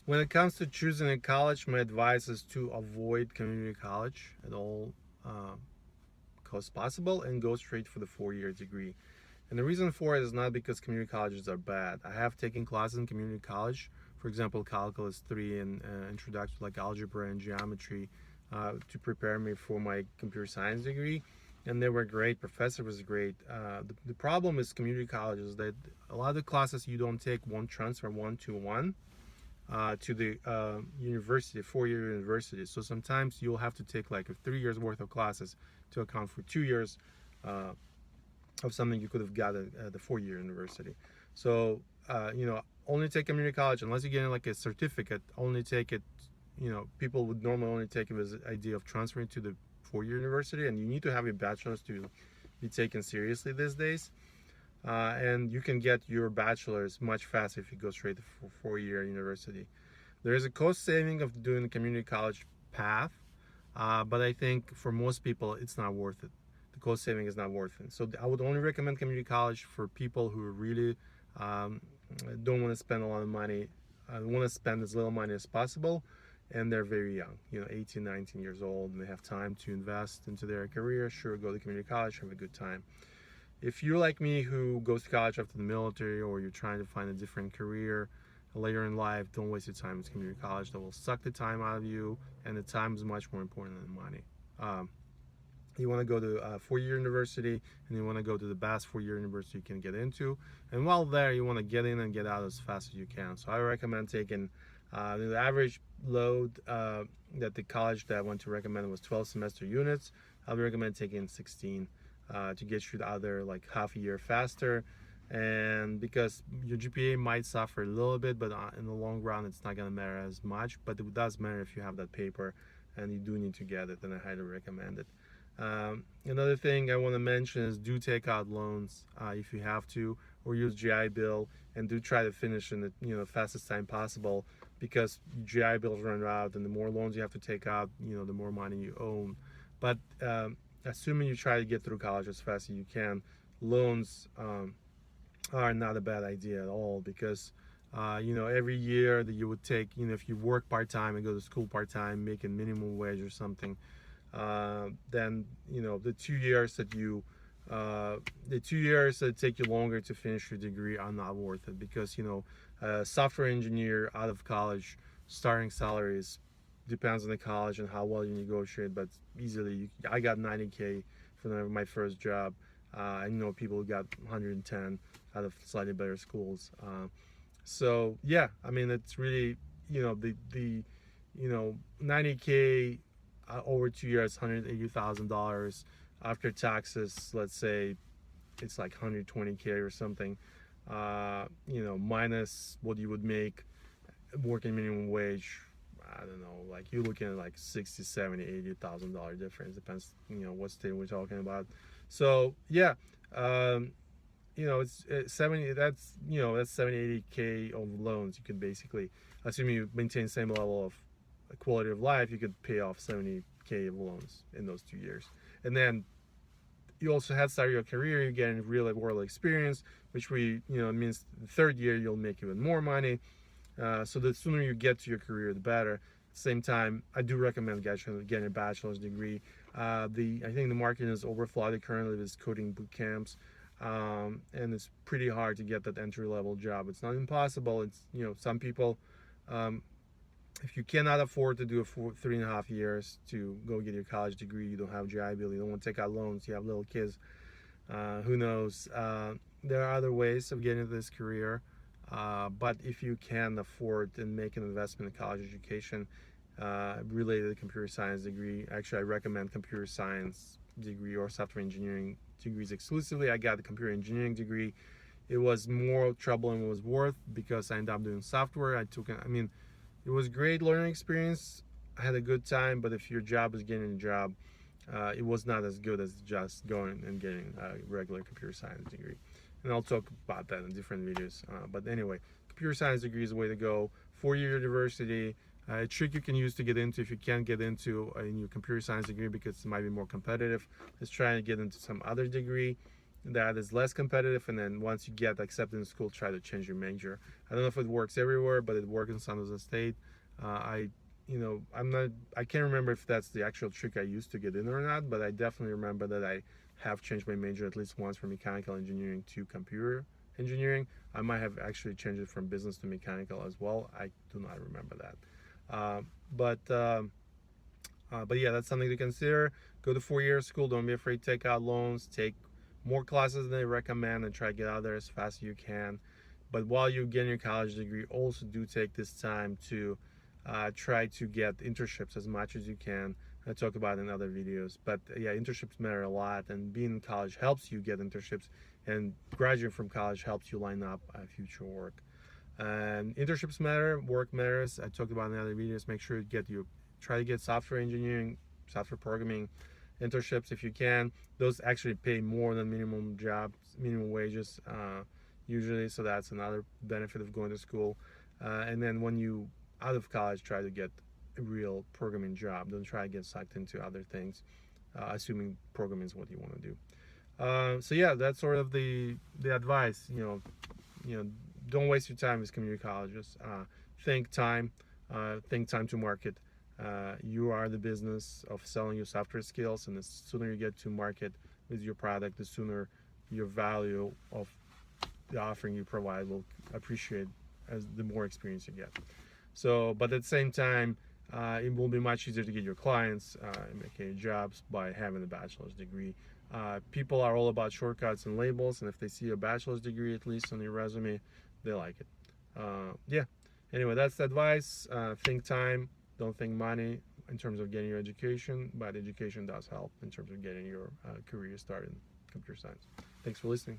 When it comes to choosing a college, my advice is to avoid community college at all costs possible and go straight for the 4 year degree. And the reason for it is not because community colleges are bad. I have taken classes in community college, for example, Calculus 3 and Introduction to like algebra and geometry to prepare me for my computer science degree. And they were great. Professor was great. The problem is community colleges that a lot of the classes you don't take won't transfer one to one to the university, 4 year university. So sometimes you'll have to take like 3 years worth of classes to account for 2 years uh, of something you could have got at the 4 year university. So, only take community college unless you're getting like a certificate. Only take it, people would normally only take it as an idea of transferring to the 4 year university, and you need to have a bachelor's to be taken seriously these days. And you can get your bachelor's much faster if you go straight to 4 year university. There is a cost saving of doing the community college path, but I think for most people it's not worth it. The cost saving is not worth it. So I would only recommend community college for people who really um, don't want to spend a lot of money, want to spend as little money as possible, and they're very young, 18, 19 years old, and they have time to invest into their career. Sure, go to community college, have a good time. If you're like me who goes to college after the military, or you're trying to find a different career later in life, don't waste your time with community college. That will suck the time out of you, and the time is much more important than the money. Um, you want to go to a 4 year university, and you want to go to the best 4 year university you can get into. And while there, you want to get in and get out as fast as you can. So I recommend taking the average load that the college that I went to recommend was 12 semester units. I would recommend taking 16 to get you out there like half a year faster. And because your GPA might suffer a little bit, but in the long run, it's not going to matter as much. But it does matter if you have that paper and you do need to get it, then I highly recommend it. Another thing I want to mention is do take out loans if you have to, or use GI Bill, and do try to finish in the fastest time possible, because GI Bills run out, and the more loans you have to take out, the more money you own. But assuming you try to get through college as fast as you can, loans are not a bad idea at all, because every year that you would take, if you work part time and go to school part time, making minimum wage or something, then the 2 years that the 2 years that take you longer to finish your degree are not worth it, because a software engineer out of college starting salaries depends on the college and how well you negotiate, but easily I got 90K for my first job. I know people who got 110 out of slightly better schools. So yeah, I mean, it's really, the 90K over 2 years, $180,000 after taxes. Let's say it's like 120K or something. Minus what you would make working minimum wage. I don't know, like you're looking at like 60, 70, $80,000 difference. Depends, what state we're talking about. So yeah, it's 70. That's 70, 80K of loans. You could basically, assuming you maintain same level of quality of life, you could pay off 70K of loans in those 2 years. And then you also had started your career, you're getting real world experience, which means the third year you'll make even more money. So the sooner you get to your career, the better. At the same time, I do recommend getting a bachelor's degree. I think the market is overflooded currently with coding boot camps, and it's pretty hard to get that entry level job. It's not impossible. It's some people, um, if you cannot afford to do 3.5 years to go get your college degree, you don't have GI Bill, you don't want to take out loans, you have little kids, who knows? There are other ways of getting into this career, but if you can afford and make an investment in college education related to computer science degree, actually I recommend computer science degree or software engineering degrees exclusively. I got the computer engineering degree. It was more trouble than it was worth, because I ended up doing software. It was great learning experience. I had a good time, but if your job is getting a job, it was not as good as just going and getting a regular computer science degree. And I'll talk about that in different videos. But anyway, computer science degree is the way to go. 4 year university, a trick you can use to get into if you can't get into a new computer science degree because it might be more competitive, is trying to get into some other degree. that is less competitive, and then once you get accepted in school, try to change your major. I don't know if it works everywhere, but it works in San Jose State. I can't remember if that's the actual trick I used to get in or not, but I definitely remember that I have changed my major at least once from mechanical engineering to computer engineering. I might have actually changed it from business to mechanical as well. I do not remember that. Uh, but yeah, that's something to consider. Go to 4 year school. Don't be afraid to take out loans. Take more classes than they recommend and try to get out there as fast as you can. But while you're getting your college degree, also do take this time to try to get internships as much as you can. I talk about it in other videos. But yeah, internships matter a lot, and being in college helps you get internships, and graduating from college helps you line up future work. And internships matter, work matters. I talked about in other videos. Make sure you try to get software engineering, software programming internships if you can. Those actually pay more than minimum wages usually. So that's another benefit of going to school. And then when you out of college, try to get a real programming job. Don't try to get sucked into other things, assuming programming is what you want to do. So yeah, that's sort of the advice. Don't waste your time with community colleges. Think time to market. You are the business of selling your software skills, and the sooner you get to market with your product, the sooner your value of the offering you provide will appreciate as the more experience you get. So, but at the same time, it will be much easier to get your clients and make your jobs by having a bachelor's degree. People are all about shortcuts and labels, and if they see a bachelor's degree at least on your resume, they like it. Yeah. Anyway, that's the advice. Think time, don't think money in terms of getting your education, but education does help in terms of getting your career started in computer science. Thanks for listening.